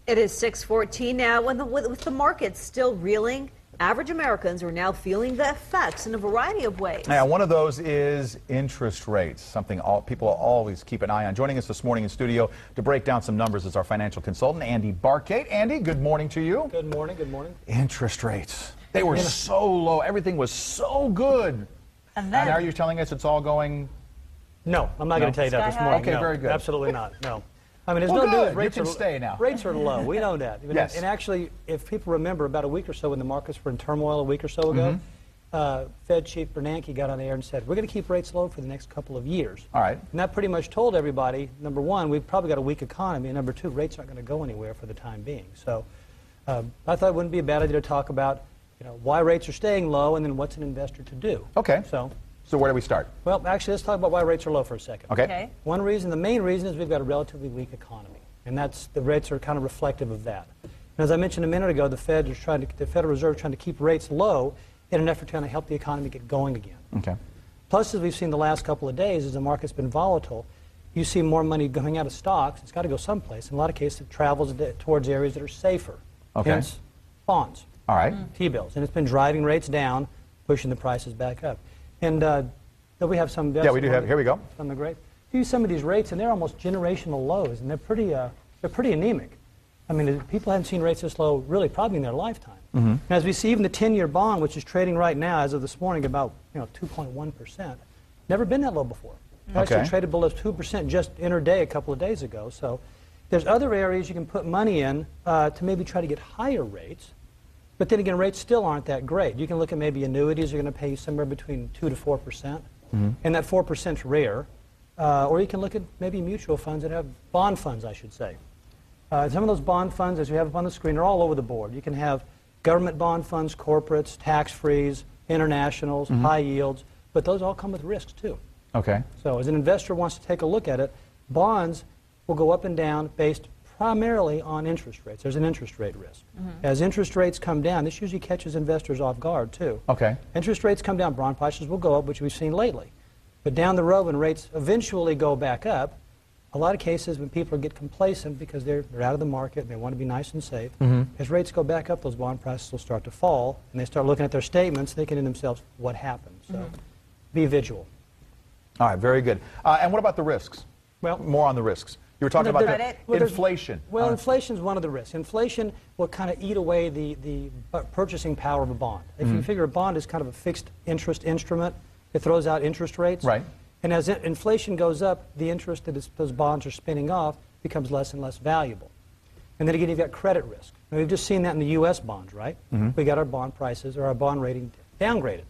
It is 6:14 now. With the markets still reeling, average Americans are now feeling the effects in a variety of ways. Yeah, one of those is interest rates, something people always keep an eye on. Joining us this morning in studio to break down some numbers is our financial consultant, Andy Barkate. Andy, good morning to you. Good morning, good morning. Interest rates. They were so low. Everything was so good. And now you're telling us it's all going... No, I'm not going to tell you that this morning. Okay, no, very good. Absolutely not, no. I mean, there's Well, no good. news. You can stay now. Rates are low. We know that. Yes. And actually, if people remember, about a week or so when the markets were in turmoil a week or so ago, Fed Chief Bernanke got on the air and said, we're going to keep rates low for the next couple of years. All right. And that pretty much told everybody, number one, we've probably got a weak economy, and number two, rates aren't going to go anywhere for the time being. So I thought it wouldn't be a bad idea to talk about why rates are staying low and then what's an investor to do. Okay. So where do we start? Well, actually, let's talk about why rates are low for a second. Okay. One reason, the main reason, is we've got a relatively weak economy. And the rates are kind of reflective of that. And as I mentioned a minute ago, the Federal Reserve is trying to keep rates low in an effort to kind of help the economy get going again. Okay. Plus, as we've seen the last couple of days, as the market's been volatile, you see more money going out of stocks. It's got to go someplace. In a lot of cases, it travels towards areas that are safer. Okay. Hence, bonds. All right. T-bills. And it's been driving rates down, pushing the prices back up. And we have some... Yeah, we do have... Here we go. From the great... You see some of these rates, and they're almost generational lows, and they're pretty anemic. I mean, people haven't seen rates this low really probably in their lifetime. And as we see, even the 10-year bond, which is trading right now, as of this morning, about 2.1%, never been that low before. It actually traded below 2% just intraday a couple of days ago. So there's other areas you can put money in to maybe try to get higher rates. But then again, rates still aren't that great. You can look at maybe annuities are going to pay you somewhere between 2 to 4%, and that 4% is rare. Or you can look at maybe mutual funds that have bond funds, I should say. Some of those bond funds, as you have up on the screen, are all over the board. You can have government bond funds, corporates, tax-frees, internationals, high yields, but those all come with risks too. Okay. So as an investor wants to take a look at it, bonds will go up and down based primarily on interest rates. There's an interest rate risk. As interest rates come down, this usually catches investors off guard too. Okay. Interest rates come down, bond prices will go up, which we've seen lately. But down the road, when rates eventually go back up, a lot of cases when people get complacent because they're out of the market and they want to be nice and safe, as rates go back up, those bond prices will start to fall, and they start looking at their statements, thinking to themselves, what happened? So be vigilant. All right, very good. And what about the risks? Well, more on the risks. You were talking about inflation. Well, inflation is one of the risks. Inflation will kind of eat away the purchasing power of a bond. If you figure a bond is kind of a fixed interest instrument, it throws out interest rates. Right. And as inflation goes up, the interest that those bonds are spinning off becomes less and less valuable. And then again, you've got credit risk. Now, we've just seen that in the U.S. bonds, right? We got our bond prices or our bond rating downgraded.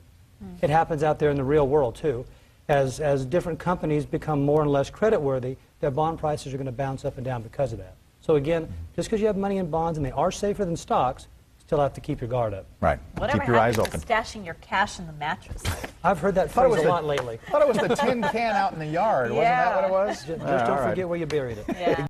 It happens out there in the real world, too. As different companies become more and less creditworthy, their bond prices are going to bounce up and down because of that. So again, just because you have money in bonds and they are safer than stocks, still have to keep your guard up. Right. Whatever keep your eyes open. to stashing your cash in the mattress? I've heard that phrase a lot lately. I thought it was the tin can out in the yard. Wasn't that what it was? Just don't forget where you buried it. Yeah.